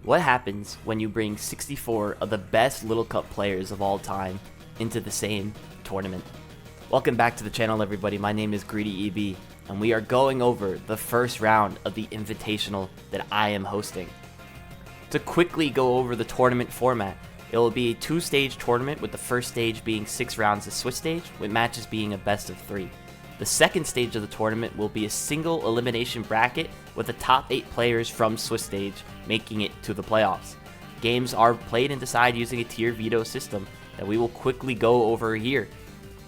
What happens when you bring 64 of the best Little Cup players of all time into the same tournament? Welcome back to the channel, everybody. My name is Greedy, and we are going over the first round of the invitational that I am hosting. To quickly go over the tournament format, it will be a two-stage tournament, with the first stage being 6 rounds of Swiss stage, with matches being a best of 3. The second stage of the tournament will be a single elimination bracket with the top 8 players from Swiss stage making it to the playoffs. Games are played and decided using a tier veto system that we will quickly go over here.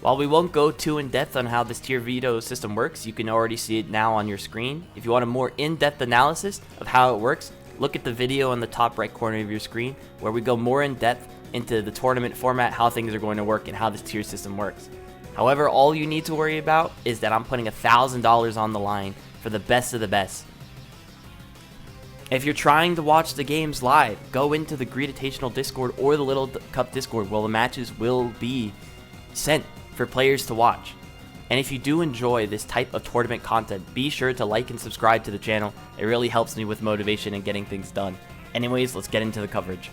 While we won't go too in depth on how this tier veto system works, you can already see it now on your screen. If you want a more in-depth analysis of how it works, look at the video in the top right corner of your screen where we go more in depth into the tournament format, how things are going to work, and how this tier system works. However, all you need to worry about is that I'm putting $1,000 on the line for the best of the best. If you're trying to watch the games live, go into the Greeditational Discord or the Little Cup Discord, where the matches will be sent for players to watch. And if you do enjoy this type of tournament content, be sure to like and subscribe to the channel. It really helps me with motivation and getting things done. Anyways, let's get into the coverage.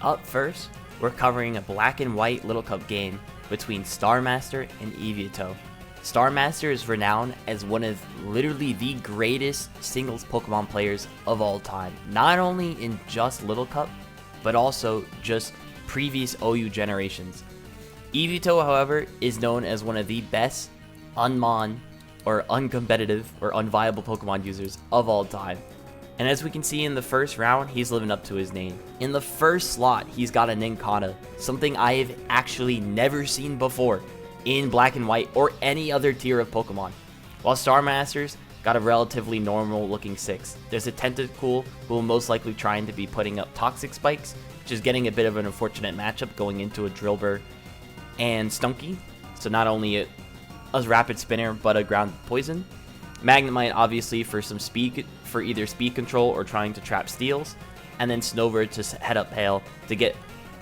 Up first, we're covering a black and white Little Cup game between Starmaster and Evito. Starmaster is renowned as one of literally the greatest singles Pokemon players of all time, not only in just Little Cup, but also just previous OU generations. Evito, however, is known as one of the best unmon or uncompetitive or unviable Pokemon users of all time. And as we can see in the first round, he's living up to his name. In the first slot, he's got a Nincada, something I have actually never seen before in black and white or any other tier of Pokemon. While Starmaster's got a relatively normal looking 6. There's a Tentacool who will most likely trying to be putting up Toxic Spikes, which is getting a bit of an unfortunate matchup going into a Drillbur and Stunky. So not only a rapid spinner, but a ground poison. Magnemite obviously for some speed, for either speed control or trying to trap steals, and then Snover to head up Hail to get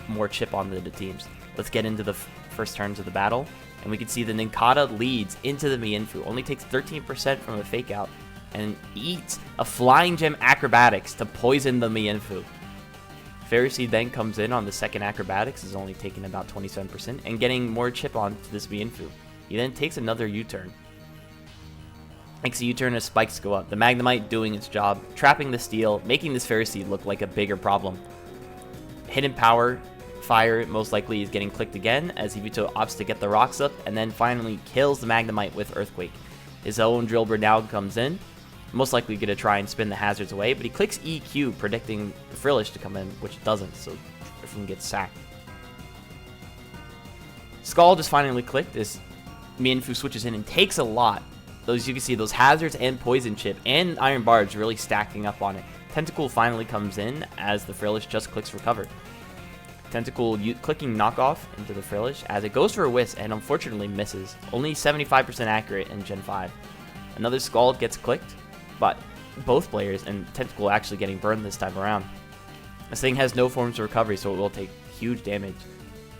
more chip onto the teams. Let's get into the first turns of the battle, and we can see the Nincada leads into the Mienfoo, only takes 13% from a fake out, and eats a Flying Gem Acrobatics to poison the Mienfoo. Fairy Seed then comes in on the second Acrobatics, is only taking about 27% and getting more chip onto this Mienfoo. He then takes another U-turn. Makes a U-turn as spikes go up. The Magnemite doing its job, trapping the steel, making this Fairy Seed look like a bigger problem. Hidden Power Fire most likely is getting clicked again as Evito opts to get the rocks up and then finally kills the Magnemite with Earthquake. His own Drillbur now comes in, most likely going to try and spin the hazards away, but he clicks EQ predicting the Frillish to come in, which it doesn't, so Drifloon gets sacked. Scald is finally clicked as Mienfoo switches in and takes a lot. Those, you can see those hazards and poison chip and iron barbs really stacking up on it. Tentacool finally comes in as the Frillish just clicks recover. Tentacool clicking knockoff into the Frillish as it goes for a whisk and unfortunately misses. Only 75% accurate in Gen 5. Another Scald gets clicked, but both players and Tentacool actually getting burned this time around. This thing has no forms of recovery, so it will take huge damage.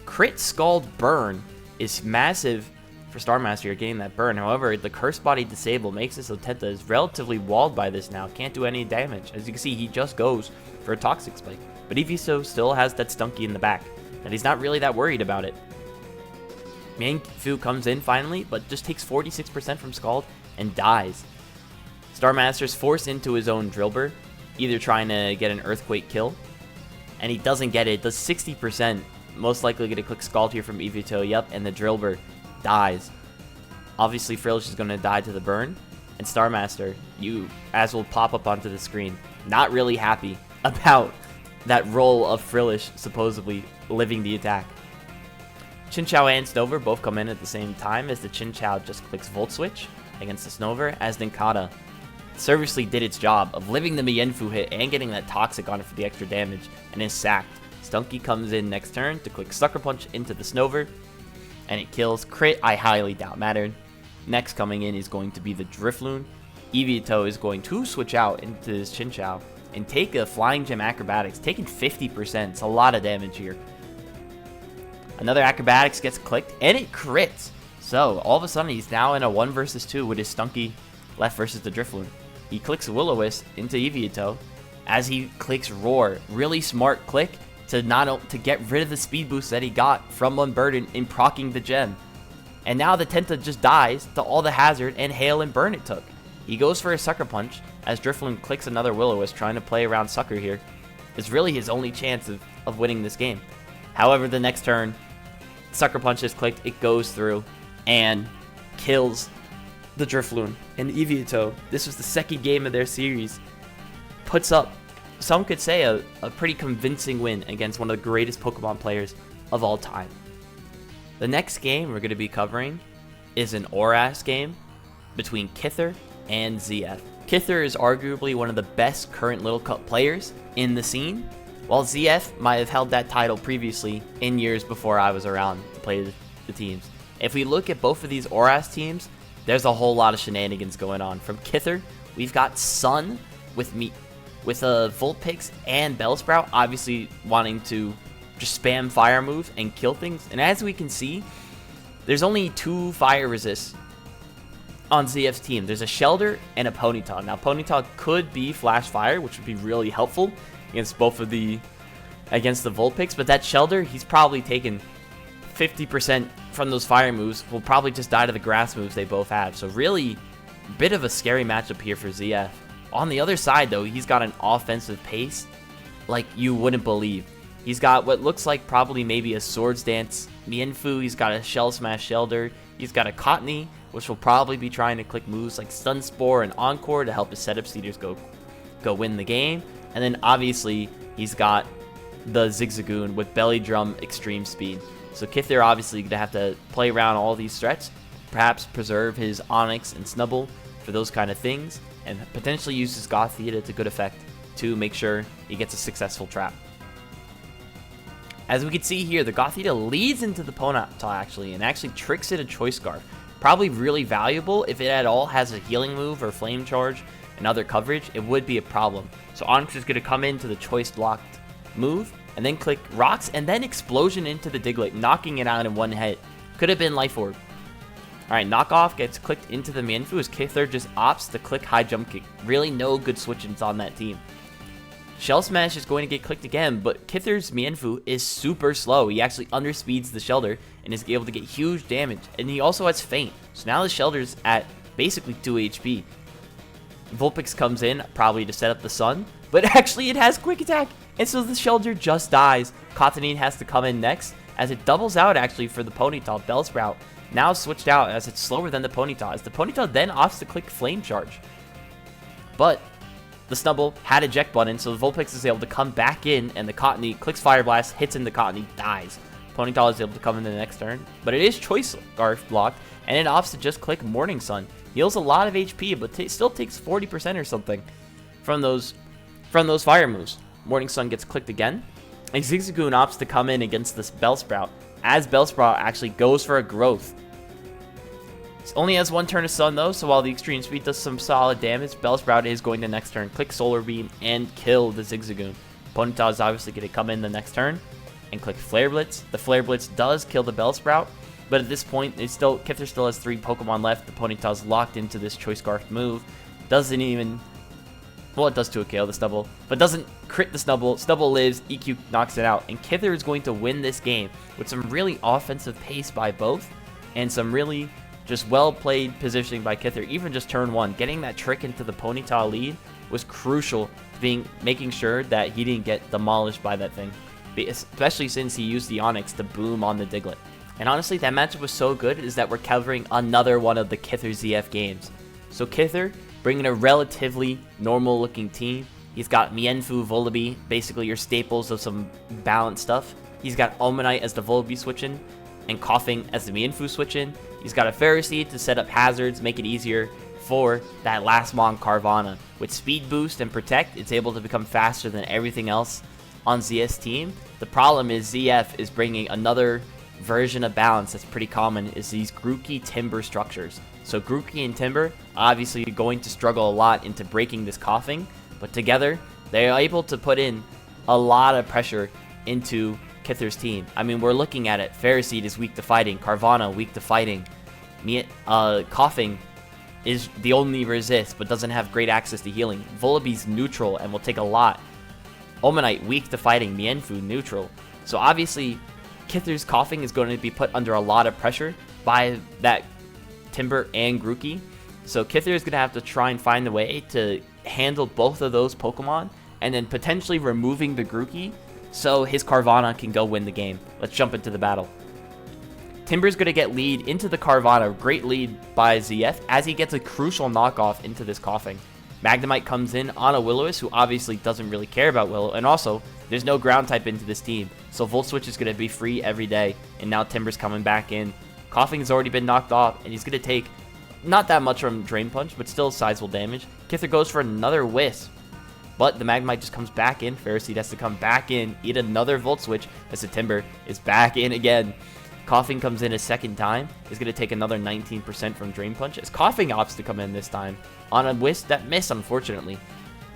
Crit Scald burn is massive for Starmaster. You're getting that burn. However, the Curse Body disable makes it so Tenta is relatively walled by this now. Can't do any damage. As you can see, he just goes for a Toxic Spike. But Evito still has that Stunky in the back, and he's not really that worried about it. Mienfoo comes in finally, but just takes 46% from Scald and dies. Starmaster's forced into his own Drillbur, either trying to get an Earthquake kill, and he doesn't get it. It does 60%. Most likely going to click Scald here from Evito. Yep, and the Drillbur dies. Obviously, Frillish is going to die to the burn, and Starmaster, as will pop up onto the screen, not really happy about that roll of Frillish supposedly living the attack. Chinchou and Snover both come in at the same time as the Chinchou just clicks Volt Switch against the Snover, as Nincada seriously did its job of living the Mienfoo hit and getting that Toxic on it for the extra damage, and is sacked. Stunky comes in next turn to click Sucker Punch into the Snover, and it kills. Crit, I highly doubt mattered. Next coming in is going to be the Drifloon. Evito is going to switch out into his Chinchou and take a Flying Gem Acrobatics, taking 50%. It's a lot of damage here. Another Acrobatics gets clicked, and it crits. So, all of a sudden, he's now in a 1 versus 2 with his Stunky left versus the Drifloon. He clicks Will-O-Wisp into Evito, as he clicks Roar. Really smart click to get rid of the speed boost that he got from Unburden in proccing the gem. And now the Tenta just dies to all the hazard and hail and burn it took. He goes for a Sucker Punch as Drifloon clicks another Will-O-Wisp, trying to play around Sucker here. It's really his only chance of winning this game. However, the next turn, Sucker Punch is clicked, it goes through and kills the Drifloon. And Eevee, this was the second game of their series, puts up, some could say, a pretty convincing win against one of the greatest Pokemon players of all time. The next game we're going to be covering is an ORAS game between Kither and ZF. Kither is arguably one of the best current Little Cup players in the scene, while ZF might have held that title previously in years before I was around to play the teams. If we look at both of these ORAS teams, there's a whole lot of shenanigans going on. From Kither, we've got Sun with Vulpix and Bellsprout, obviously wanting to just spam fire moves and kill things. And as we can see, there's only 2 fire resists on ZF's team. There's a Shelder and a Ponyta. Now, Ponyta could be Flash Fire, which would be really helpful against against the Vulpix, but that Shelder, he's probably taken 50% from those fire moves, will probably just die to the grass moves they both have. So really, a bit of a scary matchup here for ZF. On the other side, though, he's got an offensive pace like you wouldn't believe. He's got what looks like probably maybe a Swords Dance Mienfoo. He's got a Shell Smash Shelder. He's got a Cottony, which will probably be trying to click moves like Stun Spore and Encore to help his setup seeders go win the game. And then obviously he's got the Zigzagoon with Belly Drum Extreme Speed. So Kither obviously going to have to play around all these threats, perhaps preserve his Onyx and Snubbull for those kind of things, and potentially use his Gothita to good effect to make sure he gets a successful trap. As we can see here, the Gothita leads into the Ponyta actually, and actually tricks it a Choice Scarf. Probably really valuable if it at all has a healing move or flame charge and other coverage. It would be a problem. So Onyx is going to come into the choice blocked move and then click Rocks and then Explosion into the Diglett, knocking it out in one hit. Could have been Life Orb. Alright, Knockoff gets clicked into the Mienfoo as Kither just opts to click High Jump Kick. Really no good switch-ins on that team. Shell Smash is going to get clicked again, but Kither's Mienfoo is super slow. He actually underspeeds the Shelder and is able to get huge damage. And he also has Feint. So now the Shelder's at basically 2 HP. Vulpix comes in, probably to set up the Sun, but actually it has Quick Attack. And so the Shelder just dies. Cottonine has to come in next, as it doubles out actually for the Ponyta. Bellsprout now switched out as it's slower than the Ponyta, as the Ponyta then opts to click Flame Charge. But the Snubbull had eject button, so the Vulpix is able to come back in, and the Cottony clicks Fire Blast, hits into Cottony, dies. Ponyta is able to come in the next turn, but it is Choice Scarf blocked, and it opts to just click Morning Sun. Heals a lot of HP, but still takes 40% or something from those fire moves. Morning Sun gets clicked again, and Zigzagoon opts to come in against this Bellsprout, as Bellsprout actually goes for a Growth. It only has 1 turn of Sun though, so while the Extreme Speed does some solid damage, Bellsprout is going to next turn click Solar Beam and kill the Zigzagoon. Ponyta is obviously going to come in the next turn and click Flare Blitz. The Flare Blitz does kill the Bellsprout, but at this point, Kither still has 3 Pokemon left. The Ponyta is locked into this Choice Scarf move. Doesn't even, well, it does 2KO the Snubbull, but doesn't crit the Snubbull. Snubbull lives, EQ knocks it out, and Kither is going to win this game with some really offensive pace by both, and some really just well-played positioning by Kither. Even just turn 1, getting that trick into the Ponyta lead was crucial to making sure that he didn't get demolished by that thing, especially since he used the Onyx to boom on the Diglett. And honestly, that matchup was so good is that we're covering another one of the Kither ZF games. So Kither bringing a relatively normal-looking team. He's got Mienfoo, Vullaby, basically your staples of some balanced stuff. He's got Omanite as the Vullaby switch-in, and Coughing as the Mienfoo switch-in. He's got a Ferroseed to set up hazards, make it easier for that last Mon Carvanha. With Speed Boost and Protect, it's able to become faster than everything else on ZF's team. The problem is ZF is bringing another version of balance that's pretty common, is these Grookey Timber structures. So Grookey and Timber obviously going to struggle a lot into breaking this Coughing, but together they're able to put in a lot of pressure into Kither's team. I mean, we're looking at it. Ferroseed is weak to fighting. Carvanha weak to fighting. Coughing is the only resist, but doesn't have great access to healing. Vullaby's neutral and will take a lot. Omanite, weak to fighting. Mienfoo, neutral. So obviously, Kither's Coughing is going to be put under a lot of pressure by that Timber and Grookey. So Kither is going to have to try and find a way to handle both of those Pokemon, and then potentially removing the Grookey so his Carvanha can go win the game. Let's jump into the battle. Timber's going to get lead into the Carvanha. Great lead by ZF as he gets a crucial knockoff into this Coughing. Magnemite comes in on a Will-O-Wisp, who obviously doesn't really care about Willow, and also there's no ground type into this team, so Volt Switch is going to be free every day, and now Timber's coming back in. Coughing has already been knocked off, and he's going to take not that much from Drain Punch, but still sizable damage. Kither goes for another Wisp, but the Magnemite just comes back in. Ferroseed has to come back in, eat another Volt Switch as the Timber is back in again. Coughing comes in a second time. Is going to take another 19% from Drain Punch as Coughing opts to come in this time on a Wisp that missed, unfortunately.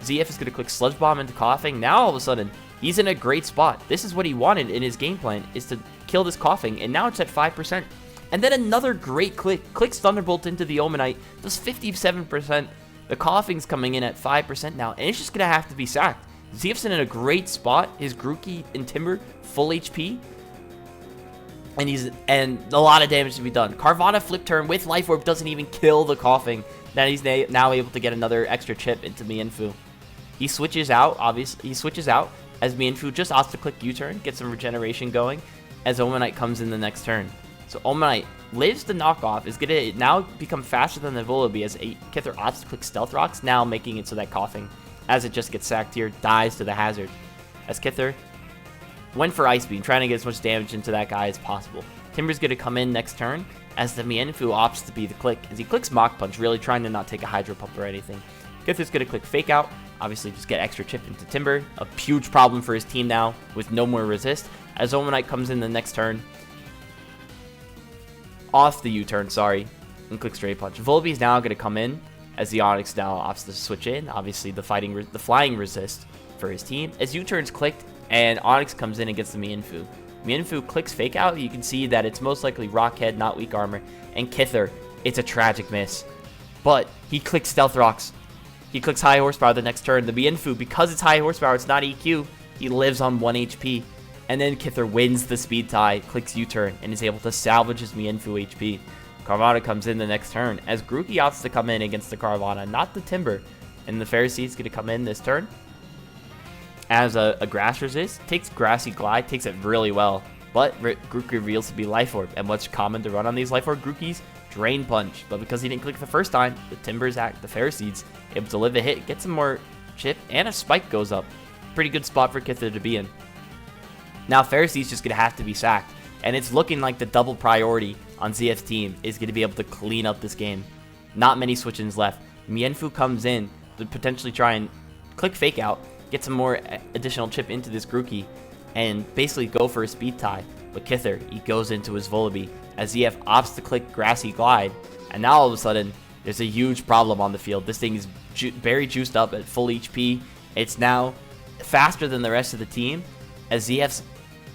ZF is going to click Sludge Bomb into Coughing. Now all of a sudden, he's in a great spot. This is what he wanted in his game plan, is to kill this Coughing, and now it's at 5%. And then another great click. Clicks Thunderbolt into the Omanite. Does 57%. The Coughing's coming in at 5% now, and it's just going to have to be sacked. ZF's in a great spot. His Grookey and Timber, full HP. And a lot of damage to be done. Carvanha Flip Turn with Life Orb doesn't even kill the Coughing. Now he's now able to get another extra chip into Mienfoo. He switches out, obviously. He switches out as Mienfoo just opts to click U-turn, get some regeneration going, as Omanite comes in the next turn. So Omanite lives the knockoff, is going to now become faster than the Vullaby as Kither opts to click Stealth Rocks, now making it so that Coughing, as it just gets sacked here, dies to the hazard. As Kither went for Ice Beam, trying to get as much damage into that guy as possible. Timber's going to come in next turn as the Mienfoo opts to be the click, as he clicks Mach Punch, really trying to not take a Hydro Pump or anything. Kither's going to click Fake Out, obviously just get extra chip into Timber. A huge problem for his team now with no more resist, as Omanite comes in the next turn. Off the U-turn, sorry, and clicks Straight Punch. Volbee's now going to come in as the Onix now opts to switch in, obviously the flying resist for his team. As U-turn's clicked, and Onix comes in and gets the Mienfoo. Mienfoo clicks Fake Out. You can see that it's most likely Rock Head, not Weak Armor. And Kither, it's a tragic miss. But he clicks Stealth Rocks. He clicks High Horsepower the next turn. The Mienfoo, because it's High Horsepower, it's not EQ, he lives on 1 HP. And then Kither wins the speed tie, clicks U-turn, and is able to salvage his Mienfoo HP. Carvanha comes in the next turn, as Grookey opts to come in against the Carvanha, not the Timber. And the Ferroseed's going to come in this turn as a Grass Resist, takes Grassy Glide, takes it really well, but Grookey reveals to be Life Orb, and what's common to run on these Life Orb Grookeys? Drain Punch, but because he didn't click the first time, the Ferroseed's able to live a hit, get some more chip, and a Spike goes up. Pretty good spot for Kither to be in. Now Ferroseed's just going to have to be sacked, and it's looking like the double priority on ZF's team is going to be able to clean up this game. Not many switch-ins left. Mienfoo comes in to potentially try and click Fake Out, get some more additional chip into this Grookey, and basically go for a speed tie. But Kither, he goes into his Vullaby as ZF opts to click Grassy Glide, and now all of a sudden, there's a huge problem on the field. This thing is very juiced up at full HP. It's now faster than the rest of the team, as ZF's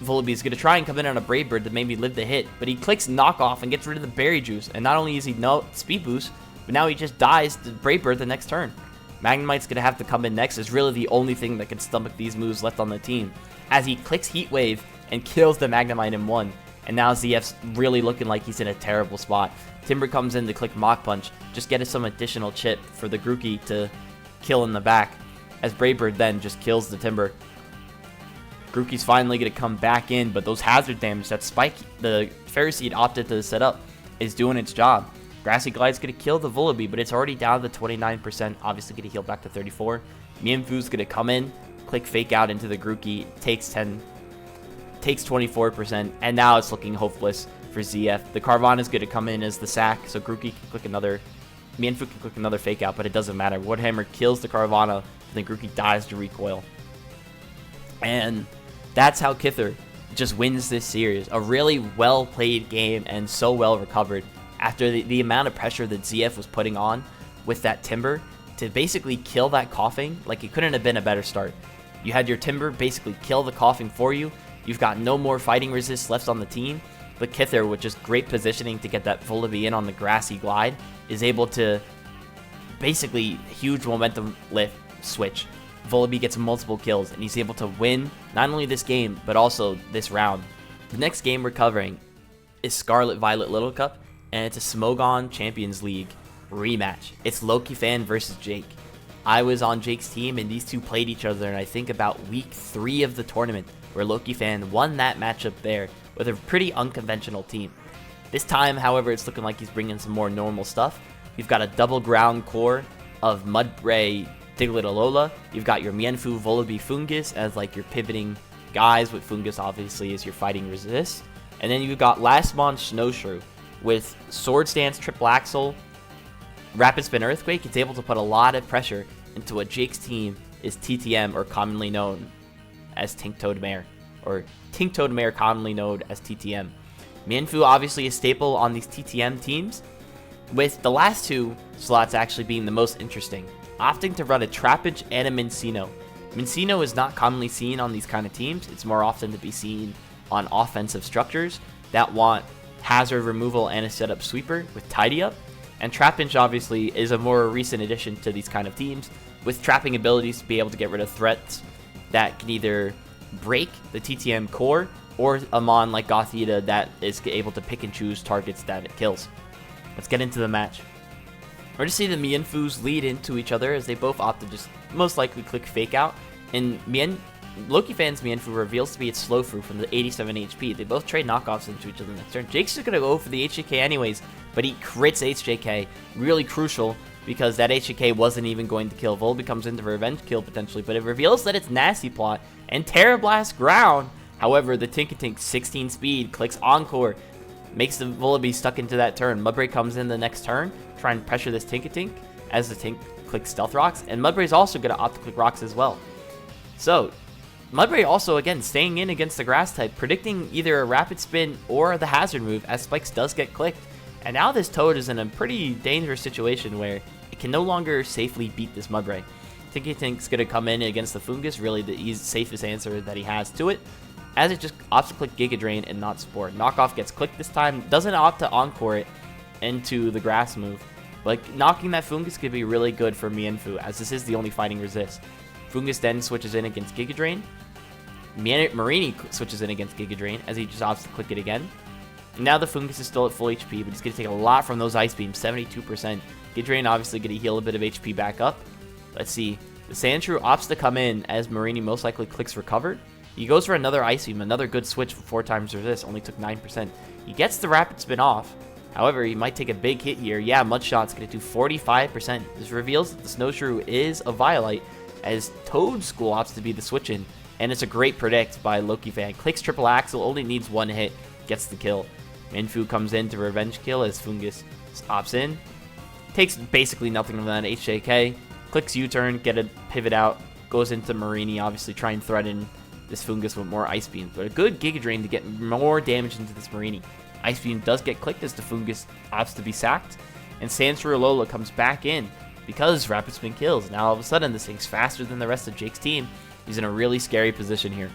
Vullaby is going to try and come in on a Brave Bird to maybe live the hit, but he clicks Knock Off and gets rid of the Berry Juice, and not only is he no speed boost, but now he just dies to Brave Bird the next turn. Magnemite's going to have to come in next. It's really the only thing that can stomach these moves left on the team, as he clicks Heat Wave and kills the Magnemite in one. And now ZF's really looking like he's in a terrible spot. Timber comes in to click Mach Punch, just get some additional chip for the Grookey to kill in the back, as Brave Bird then just kills the Timber. Grookey's finally going to come back in, but those hazard damage that Spike, the Ferroseed opted to set up, is doing its job. Grassy Glide's going to kill the Vullaby, but it's already down to 29%, obviously going to heal back to 34. Mienfoo's going to come in, click Fake Out into the Grookey, takes 24%, and now it's looking hopeless for ZF. The Carvanha's going to come in as the sack, so Grookey can click another, Mienfoo can click another Fake Out, but it doesn't matter. Woodhammer kills the Carvanha, and then Grookey dies to recoil. And that's how Kither just wins this series. A really well-played game and so well recovered after the amount of pressure that ZF was putting on with that Timber to basically kill that Coughing. Like, it couldn't have been a better start. You had your Timber basically kill the Coughing for you. You've got no more fighting resist left on the team. But Kither, with just great positioning to get that Vullaby in on the Grassy Glide, is able to basically huge momentum lift switch. Volibee gets multiple kills, and he's able to win not only this game, but also this round. The next game we're covering is Scarlet Violet Little Cup, and it's a Smogon Champions League rematch. It's Loki Fan versus Jake. I was on Jake's team, and these two played each other, and I think about week 3 of the tournament, where Loki Fan won that matchup there with a pretty unconventional team. This time, however, it's looking like he's bringing some more normal stuff. You've got a double ground core of Mudbray, Diglett, Alola. You've got your Mienfoo, Volibee, Fungus as like your pivoting guys, with Fungus obviously is your fighting resist. And then you've got Lastmon, Snowshrew with Swords Dance, Triple Axle, Rapid Spin, Earthquake. It's able to put a lot of pressure into what Jake's team is TTM, or commonly known as Tinktoadmare, or Tinktoadmare commonly known as TTM. Mienfoo obviously a staple on these TTM teams, with the last 2 slots actually being the most interesting, opting to run a Trapinch and a Minccino. Minccino is not commonly seen on these kind of teams. It's more often to be seen on offensive structures that want hazard removal and a setup sweeper with Tidy Up. And Trapinch obviously is a more recent addition to these kind of teams, with trapping abilities to be able to get rid of threats that can either break the TTM core, or a mon like Gothita that is able to pick and choose targets that it kills. Let's get into the match. We're to see the Mienfoos lead into each other, as they both opt to just most likely click Fake Out. And Loki Fan's Mienfoo reveals to be its Slowfru from the 87 HP. They both trade knockoffs into each other next turn. Jake's just going to go for the HJK anyways, but he crits HJK. Really crucial, because that HJK wasn't even going to kill. Volibee comes in to revenge kill potentially, but it reveals that it's Nasty Plot and Terra Blast ground. However, the Tinkatink 16 speed clicks Encore, makes the Volibee stuck into that turn. Mudbray comes in the next turn, try and pressure this Tinkatink as the Tink clicks Stealth Rocks, and Mudbray's also going to opt to click Rocks as well. So, Mudbray also, again, staying in against the Grass type, predicting either a Rapid Spin or the Hazard move, as Spikes does get clicked. And now this Toad is in a pretty dangerous situation where it can no longer safely beat this Mudbray. Tinkatink's going to come in against the Fungus, really the safest answer that he has to it, as it just opts to click Giga Drain and not Spore. Knockoff gets clicked this time, doesn't opt to Encore it into the Grass move. Like, knocking that Fungus could be really good for Mienfoo, as this is the only fighting resist. Fungus then switches in against Giga Drain. Marini switches in against Giga Drain, as he just opts to click it again. And now the Fungus is still at full HP, but he's going to take a lot from those Ice Beams, 72%. Giga Drain obviously going to heal a bit of HP back up. Let's see. The Sandshrew opts to come in, as Marini most likely clicks Recovered. He goes for another Ice Beam, another good switch for 4 times resist, only took 9%. He gets the Rapid Spin off. However, he might take a big hit here. Yeah, Mudshot's going to do 45%. This reveals that the Snowshrew is a Violite, as Toad School opts to be the switch in. And it's a great predict by Loki Fan. Clicks Triple Axle, only needs 1 hit, gets the kill. Mienfoo comes in to revenge kill as Fungus opts in. Takes basically nothing from that HJK. Clicks U-turn, get a pivot out. Goes into Marini, obviously try and threaten this Fungus with more Ice Beams. But a good Giga Drain to get more damage into this Marini. Ice Beam does get clicked as the Fungus opts to be sacked. And Sandshrew Alola comes back in because Rapid Spin kills. Now all of a sudden this thing's faster than the rest of Jake's team. He's in a really scary position here.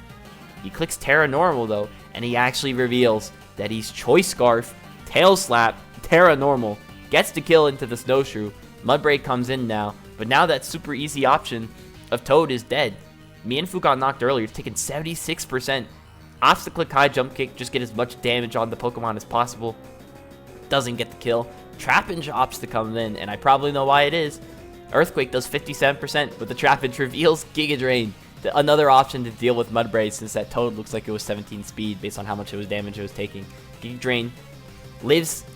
He clicks Terra Normal though, and he actually reveals that he's Choice Scarf, Tail Slap, Terra Normal, gets the kill into the Snowshrew. Mudbray comes in now, but now that super easy option of Toad is dead. Mienfoo got knocked earlier, taking 76%. Opts to click High Jump Kick, just get as much damage on the Pokemon as possible. Doesn't get the kill. Trapinch opts to come in, and I probably know why it is. Earthquake does 57%, but the Trapinch reveals Giga Drain. Another option to deal with Mudbray, since that Toad looks like it was 17 speed based on how much damage it was taking. Giga Drain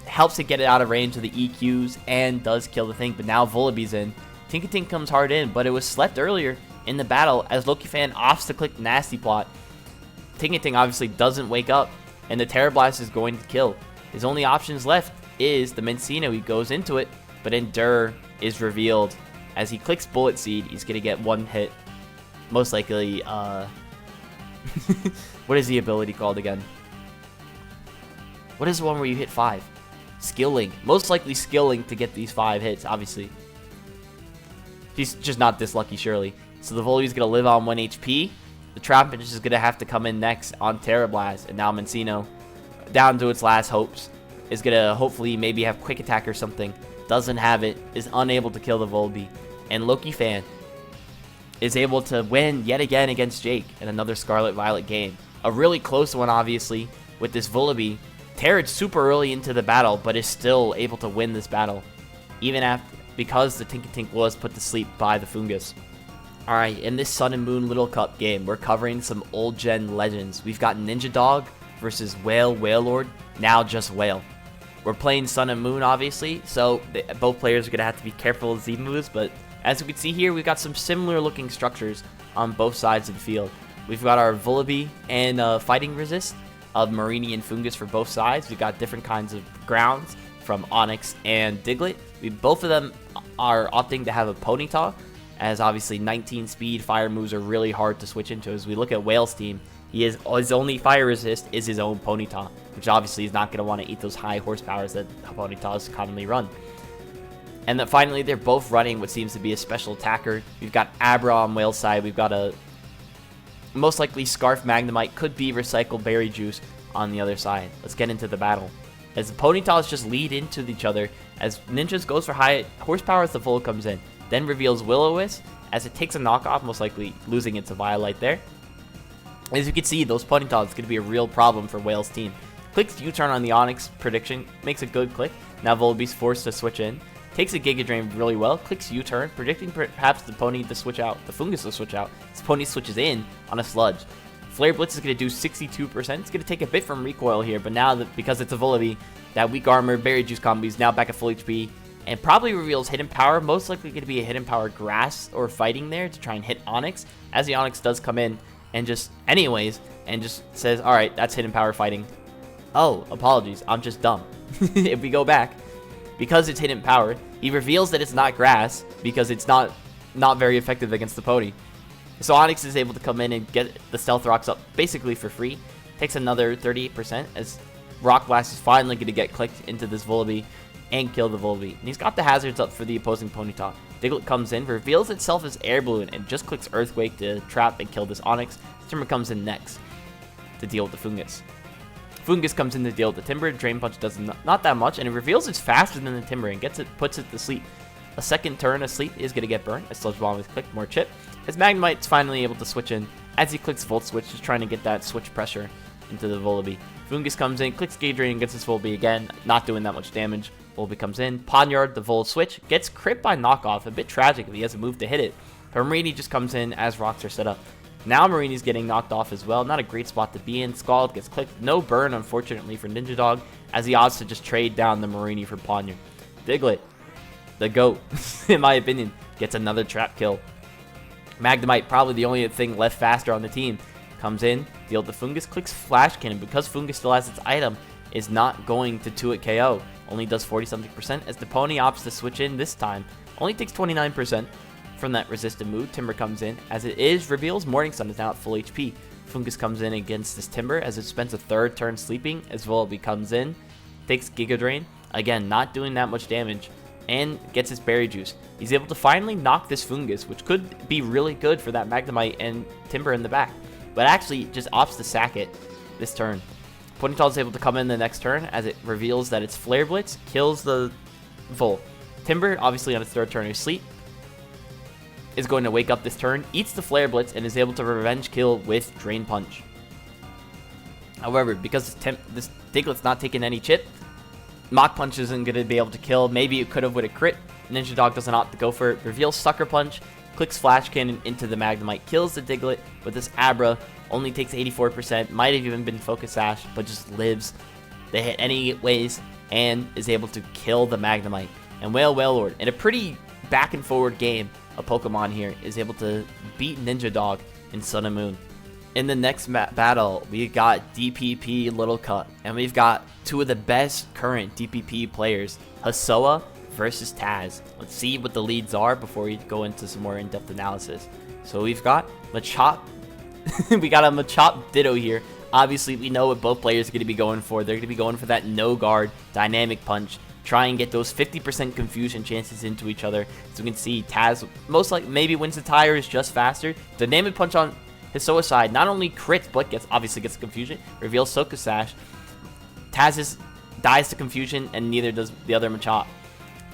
helps it get it out of range of the EQs and does kill the thing, but now Volibee's in. Tinkatink comes hard in, but it was slept earlier in the battle as Loki Fan opts to click Nasty Plot. Tinkatink obviously doesn't wake up, and the Terra Blast is going to kill. His only options left is the Minccino. He goes into it, but Endure is revealed. As he clicks Bullet Seed, he's going to get 1 hit. Most likely, what is the ability called again? What is the one where you hit 5? Skilling. Most likely Skilling to get these 5 hits, obviously. He's just not this lucky, surely. So the Volibee's going to live on 1 HP. The Trapinch is going to have to come in next on Terra Blast. And now Minccino, down to its last hopes, is going to hopefully maybe have Quick Attack or something doesn't have it, is unable to kill the Volbeat, and Loki Fan is able to win yet again against Jake in another Scarlet Violet game. A really close one, obviously, with this Volbeat. Teared super early into the battle, but is still able to win this battle, even after, because the Tinkatink was put to sleep by the Fungus. Alright, in this Sun and Moon Little Cup game, we're covering some old gen legends. We've got Ninja Dog versus Whale Wailord, now just Whale. We're playing Sun and Moon, obviously, so both players are going to have to be careful with Z moves, but as we can see here, we've got some similar looking structures on both sides of the field. We've got our Volbeat and Fighting Resist of Mareanie and Fungus for both sides. We've got different kinds of grounds from Onix and Diglett. Both of them are opting to have a Ponyta, as obviously 19 speed fire moves are really hard to switch into. As we look at Whale's team, his only fire resist is his own Ponyta, which obviously is not going to want to eat those high horsepowers that Ponytas commonly run. And then finally, they're both running what seems to be a special attacker. We've got Abra on Whale's side. We've got a most likely Scarf Magnemite, could be Recycled Berry Juice on the other side. Let's get into the battle. As the Ponytas just lead into each other, as Ninjas goes for high horsepower as the Volt comes in. Then reveals Will-O-Wisp as it takes a knockoff, most likely losing it to Violite there. As you can see, those Ponytas is going to be a real problem for Whale's team. Clicks U-turn on the Onix prediction, makes a good click. Now Volbeat's forced to switch in. Takes a Giga Drain really well, clicks U-turn, predicting perhaps the pony to switch out, the Fungus to switch out. His pony switches in on a Sludge. Flare Blitz is going to do 62%. It's going to take a bit from recoil here, but now that because it's a Volbeat, that weak armor, Berry Juice combo is now back at full HP, and probably reveals Hidden Power, most likely going to be a Hidden Power Grass or Fighting there to try and hit Onix, as the Onix does come in and just says, alright, that's Hidden Power Fighting. Oh, apologies, I'm just dumb. If we go back, because it's Hidden Power, he reveals that it's not Grass, because it's not very effective against the pony. So Onix is able to come in and get the Stealth Rocks up basically for free. Takes another 38% as Rock Blast is finally going to get clicked into this Volbeat and kill the Volbeat. And he's got the hazards up for the opposing Ponyta. Diglett comes in, reveals itself as Air Balloon, and just clicks Earthquake to trap and kill this Onix. Timber comes in next to deal with the Fungus. Fungus comes in to deal with the Timber. Drain Punch does not that much, and it reveals it's faster than the Timber and puts it to sleep. A second turn asleep is going to get burned. A Sludge Bomb is clicked, more chip. As Magnemite's finally able to switch in, as he clicks Volt Switch, just trying to get that switch pressure into the Volbeat. Fungus comes in, clicks Giga Drain, gets his Volbeat again, not doing that much damage. Volbeat comes in, Ponyard, the Volt Switch, gets crit by knockoff, a bit tragic if he has a move to hit it. But Mareanie just comes in as rocks are set up. Now Marie's getting knocked off as well, not a great spot to be in. Scald gets clicked, no burn unfortunately for Ninja Dog, as he opts to just trade down the Mareanie for Ponyard. Diglett, the GOAT, in my opinion, gets another trap kill. Magnemite, probably the only thing left faster on the team, comes in, deals the Fungus, clicks Flash Cannon, because Fungus still has its item, is not going to 2-hit KO, only does 40-something%, as the pony opts to switch in this time, only takes 29% from that resistant move. Timber comes in, as it reveals Morning Sun is now at full HP. Fungus comes in against this Timber, as it spends a third turn sleeping, as Volbeat comes in, takes Giga Drain, again, not doing that much damage, and gets his Berry Juice. He's able to finally knock this Fungus, which could be really good for that Magnemite and Timber in the back, but actually just opts to sack it this turn. Ponyta is able to come in the next turn, as it reveals that its Flare Blitz kills the Volt. Timber, obviously on its third turn of sleep, is going to wake up this turn, eats the Flare Blitz, and is able to revenge kill with Drain Punch. However, because this Diglett's not taking any chip, Mach Punch isn't going to be able to kill. Maybe it could have with a crit. Ninja Dog doesn't opt to go for it. Reveals Sucker Punch, clicks Flash Cannon into the Magnemite, kills the Diglett, but this Abra only takes 84%, might have even been Focus Sash, but just lives the hit anyways, and is able to kill the Magnemite. And Wailord, in a pretty back and forward game of Pokemon here, is able to beat Ninja Dog in Sun and Moon. In the next battle, we got DPP Little Cup, and we've got two of the best current DPP players, Hasuoa versus Taz. Let's see what the leads are before we go into some more in-depth analysis. So we've got Machop. We got a Machop Ditto here. Obviously, we know what both players are going to be going for. They're going to be going for that no guard dynamic punch. Try and get those 50% confusion chances into each other. So we can see Taz most likely maybe wins the tire, is just faster. Dynamic punch on Hisuoa's side not only crits, but obviously gets confusion. Reveals Soka Sash. Taz dies to confusion, and neither does the other Machop.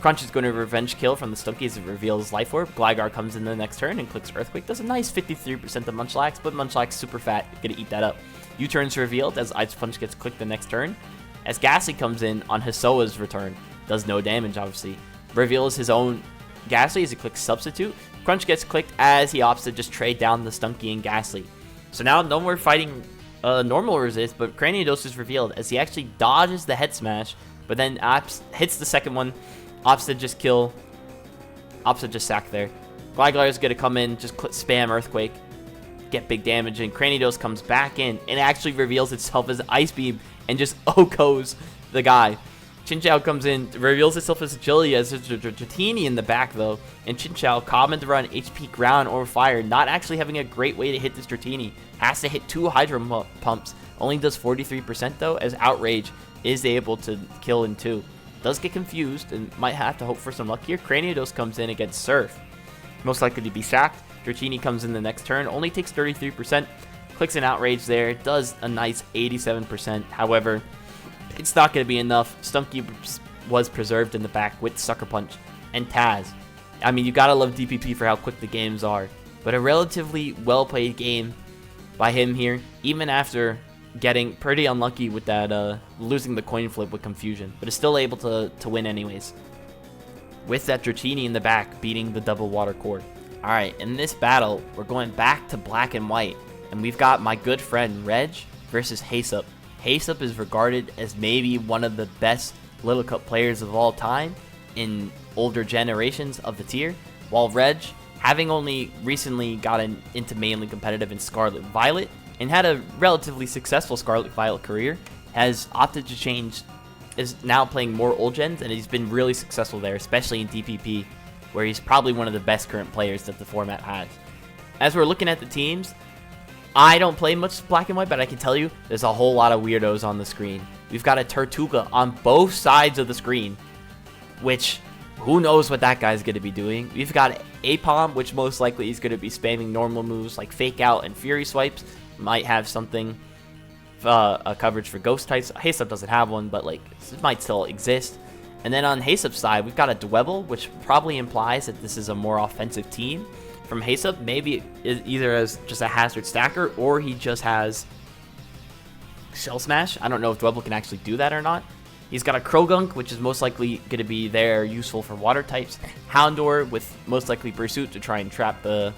Crunch is going to revenge kill from the Stunky as it reveals Life Orb. Gligar comes in the next turn and clicks Earthquake. Does a nice 53% of Munchlax, but Munchlax super fat. Gonna eat that up. U-turn's revealed as Ice Punch gets clicked the next turn. As Ghastly comes in on Hisoa's return. Does no damage, obviously. Reveals his own Ghastly as he clicks Substitute. Crunch gets clicked as he opts to just trade down the Stunky and Ghastly. So now no more fighting normal resist, but Cranidos is revealed as he actually dodges the Head Smash, but then hits the second one. Opts to just kill. Opts to just sack there. Gligar is going to come in, just spam Earthquake. Get big damage, and Cranidos comes back in and actually reveals itself as Ice Beam and just OHKOs the guy. Chinchou comes in, reveals itself as Agility as there's a Dratini in the back though. And Chinchou, common to run HP Ground or Fire, not actually having a great way to hit this Dratini. Has to hit 2 Hydro Pumps. Only does 43% though, as Outrage is able to kill in 2. Does get confused and might have to hope for some luck here. Cranidos comes in against Surf. Most likely to be sacked. Dratini comes in the next turn. Only takes 33%. Clicks an Outrage there. Does a nice 87%. However, it's not going to be enough. Stunky was preserved in the back with Sucker Punch and Taz. I mean, you got to love DPP for how quick the games are. But a relatively well-played game by him here, even after getting pretty unlucky with that losing the coin flip with confusion, but is still able to win anyways. With that Dratini in the back beating the double water core. Alright, in this battle, we're going back to black and white, and we've got my good friend Reg versus Hazup. Hazup is regarded as maybe one of the best Little Cup players of all time in older generations of the tier, while Reg, having only recently gotten into mainly competitive in Scarlet Violet, and had a relatively successful Scarlet Violet career, has opted to change, is now playing more old gens, and he's been really successful there, especially in DPP, where he's probably one of the best current players that the format has. As we're looking at the teams, I don't play much black and white, but I can tell you there's a whole lot of weirdos on the screen. We've got a Tortuga on both sides of the screen, which who knows what that guy's going to be doing. We've got Apom, which most likely is going to be spamming normal moves like Fake Out and Fury Swipes. Might have something, a coverage for Ghost types. Hazup doesn't have one, but like it might still exist. And then on Hazup's side, we've got a Dwebble, which probably implies that this is a more offensive team. From Hazup, maybe it either as just a Hazard Stacker, or he just has Shell Smash. I don't know if Dwebble can actually do that or not. He's got a Krogunk, which is most likely going to be there useful for water types. Houndour with most likely Pursuit to try and trap the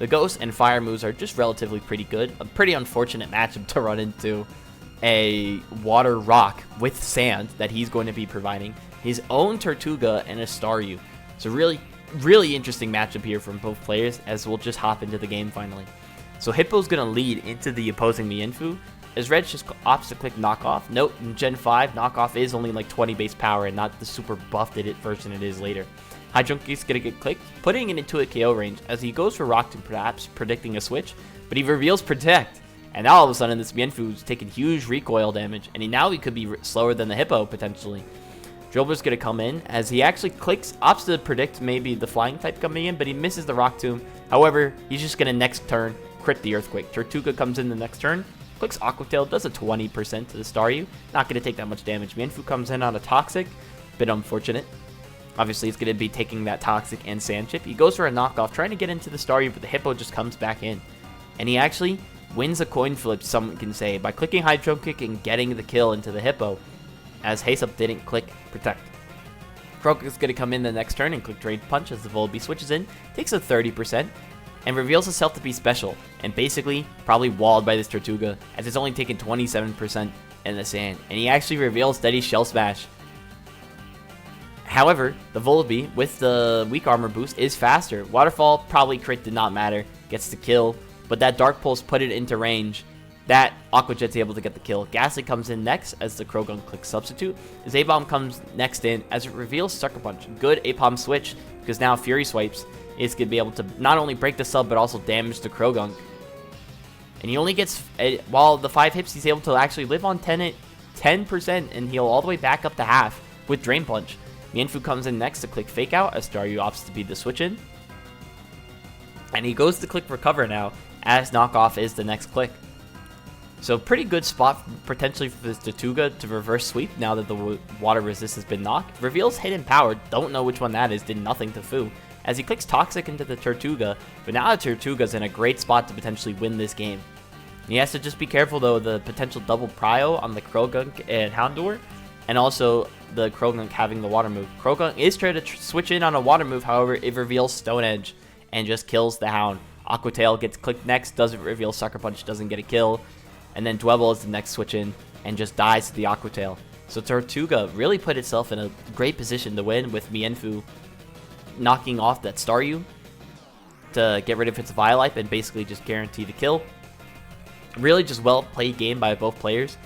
Ghost, and Fire moves are just relatively pretty good. A pretty unfortunate matchup to run into a Water Rock with Sand that he's going to be providing. His own Tortuga and a Staryu. So really interesting matchup here from both players, as we'll just hop into the game finally. So Hippo's going to lead into the opposing Mienfoo, as Reg just opts to click Knockoff. Note, in Gen 5, Knockoff is only like 20 base power and not the super buffed version it is later. Hydrunky's going to get clicked, putting it into a KO range as he goes for Rock Tomb, perhaps predicting a switch, but he reveals Protect. And now all of a sudden this Mienfoo's taking huge recoil damage, and now he could be slower than the Hippo potentially. Drillber's going to come in as he actually opts to predict maybe the flying type coming in, but he misses the Rock Tomb. However, he's just going to next turn crit the Earthquake. Tortuga comes in the next turn, clicks Aqua Tail, does a 20% to the Staryu. Not going to take that much damage. Mienfoo comes in on a Toxic, bit unfortunate. Obviously, it's going to be taking that Toxic and Sand Chip. He goes for a knockoff, trying to get into the Staryu, but the Hippo just comes back in. And he actually wins a coin flip, some can say, by clicking High Jump Kick and getting the kill into the Hippo, as Hazup didn't click Protect. Croak is going to come in the next turn and click Drain Punch as the Volbeat switches in, takes a 30%, and reveals itself to be special, and basically probably walled by this Tortuga, as it's only taken 27% in the sand, and he actually reveals Steady Shell Smash. However, the Volbeat, with the weak armor boost, is faster. Waterfall, probably crit, did not matter, gets the kill, but that Dark Pulse put it into range. That Aqua Jet's able to get the kill. Ghastly comes in next as the Krogunk clicks Substitute. As A-Bomb comes next in as it reveals Sucker Punch. Good A-Bomb switch, because now Fury Swipes is going to be able to not only break the sub, but also damage the Krogunk. And he only gets, while the 5 hits, he's able to actually live on 10% and heal all the way back up to half with Drain Punch. Mienfoo comes in next to click Fake Out as Staryu opts to be the switch in. And he goes to click Recover now, as Knockoff is the next click. So pretty good spot potentially for this Tortuga to reverse sweep now that the water resist has been knocked. Reveals hidden power, don't know which one that is, did nothing to Fu. As he clicks Toxic into the Tortuga, but now the Tortuga's in a great spot to potentially win this game. He has to just be careful though, the potential double Prio on the Croagunk and Houndour, and also the Croagunk having the water move. Croagunk is trying to switch in on a water move, however, it reveals Stone Edge and just kills the Hound. Aqua Tail gets clicked next, doesn't reveal Sucker Punch, doesn't get a kill. And then Dwebble is the next switch in and just dies to the Aqua Tail. So Tortuga really put itself in a great position to win with Mienfoo knocking off that Staryu to get rid of its Violife and basically just guarantee the kill. Really just well played game by both players.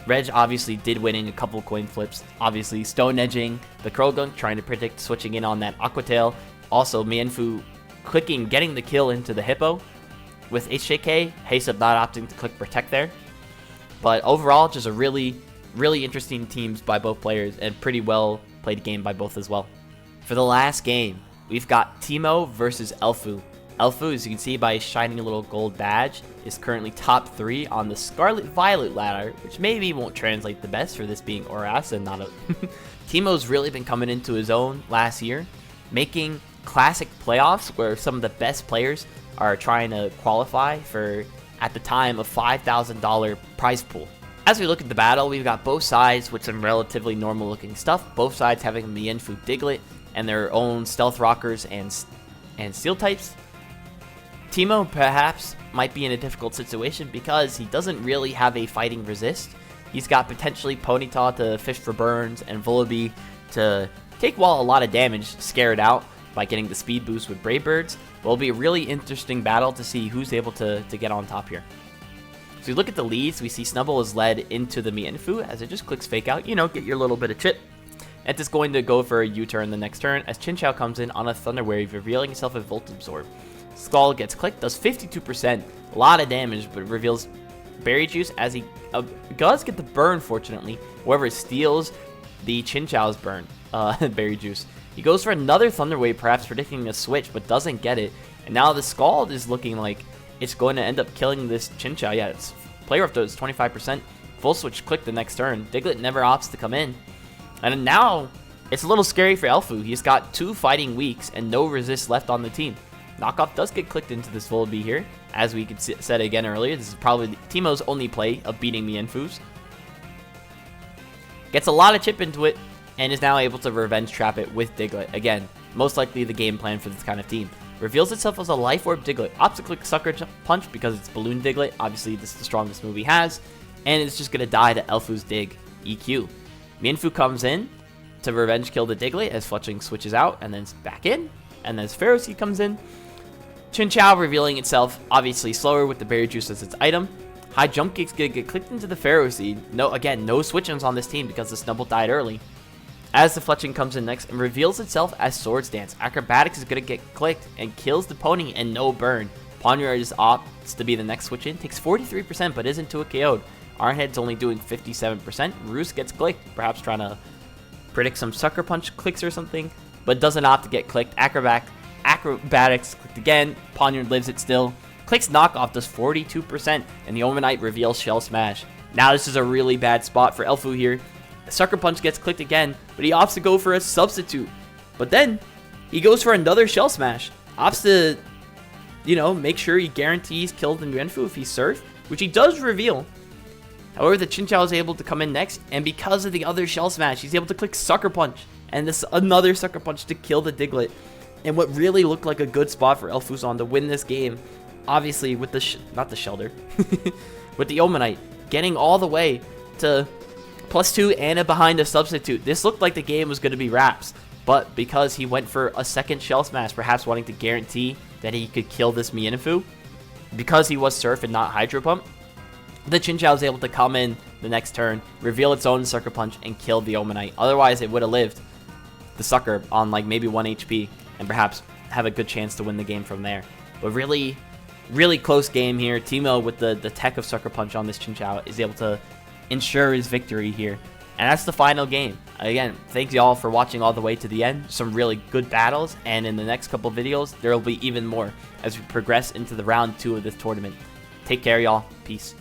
Reg obviously did winning a couple coin flips. Obviously Stone Edging the Croagunk, trying to predict switching in on that Aqua Tail. Also Mienfoo clicking, getting the kill into the Hippo. With HJK, Haysub not opting to click Protect there. But overall, just a really interesting teams by both players and pretty well played game by both as well. For the last game, we've got Teemo versus Elfu. Elfu, as you can see by his shiny little gold badge, is currently top 3 on the Scarlet Violet ladder, which maybe won't translate the best for this being Oras and not a... Teemo's really been coming into his own last year, making classic playoffs where some of the best players are trying to qualify for, at the time, a $5,000 prize pool. As we look at the battle, we've got both sides with some relatively normal looking stuff. Both sides having the Mienfoo Diglett and their own Stealth Rockers and Steel types. Teemo perhaps might be in a difficult situation because he doesn't really have a fighting resist. He's got potentially Ponyta to fish for burns and Vullaby to take a lot of damage, scare it out by getting the speed boost with Brave Birds. Will be a really interesting battle to see who's able to get on top here. So we look at the leads, we see Snubbull is led into the Mienfoo as it just clicks Fake Out, get your little bit of chip. And it's going to go for a U-turn the next turn as Chinchou comes in on a Thunder Wave, revealing itself a Volt Absorb. Skull gets clicked, does 52%, a lot of damage, but reveals Berry Juice as he does get the burn, fortunately. However, it steals the Chinchou's burn, Berry Juice. He goes for another Thunder Wave, perhaps predicting a switch, but doesn't get it. And now the Scald is looking like it's going to end up killing this Chinchou. Yeah, its player up does 25%. Full switch click the next turn. Diglett never opts to come in. And now it's a little scary for Elfu. He's got 2 fighting weeks and no resist left on the team. Knockoff does get clicked into this Vullaby here. As we said again earlier, this is probably Teemo's only play of beating Mienfoo's. Gets a lot of chip into it and is now able to revenge trap it with Diglett. Again, most likely the game plan for this kind of team. Reveals itself as a Life Orb Diglett. Opts to click Sucker Punch because it's Balloon Diglett. Obviously, this is the strongest move he has. And it's just going to die to Elfu's Dig EQ. Mienfoo comes in to revenge kill the Diglett as Fletchling switches out and then back in. And then as Ferroseed comes in. Chinchou revealing itself obviously slower with the Berry Juice as its item. High Jump Kick's going to get clicked into the Ferroseed. No switch-ins on this team because the Snubbull died early. As the Fletchling comes in next and reveals itself as Swords Dance. Acrobatics is going to get clicked and kills the pony and no burn. Ponyard is opts to be the next switch in. Takes 43% but isn't to a KO'd. Ironhead's only doing 57%. Roost gets clicked, perhaps trying to predict some Sucker Punch clicks or something, but doesn't opt to get clicked. Acrobatics clicked again. Ponyard lives it still. Clicks Knockoff does 42%, and the Omanite reveals Shell Smash. Now this is a really bad spot for Elfu here. Sucker Punch gets clicked again, but he opts to go for a substitute. But then he goes for another Shell Smash. Opts to, make sure he guarantees kill the Mienfoo if he's Surf, which he does reveal. However, the Chinchou is able to come in next, and because of the other Shell Smash, he's able to click Sucker Punch, and this another Sucker Punch to kill the Diglett. And what really looked like a good spot for Elfuson to win this game, obviously with the not the Shelter, with the Omanite, getting all the way to +2 and a behind a substitute. This looked like the game was going to be wraps, but because he went for a second Shell Smash, perhaps wanting to guarantee that he could kill this Mienfoo, because he was Surf and not Hydro Pump, the Chinchou was able to come in the next turn, reveal its own Sucker Punch, and kill the Omanite. Otherwise, it would have lived the Sucker on like maybe 1 HP, and perhaps have a good chance to win the game from there. But really close game here. Teemo with the tech of Sucker Punch on this Chinchou is able to ensure his victory here. And that's the final game. Again, thanks y'all for watching all the way to the end. Some really good battles, and in the next couple videos, there will be even more as we progress into the round 2 of this tournament. Take care, y'all. Peace.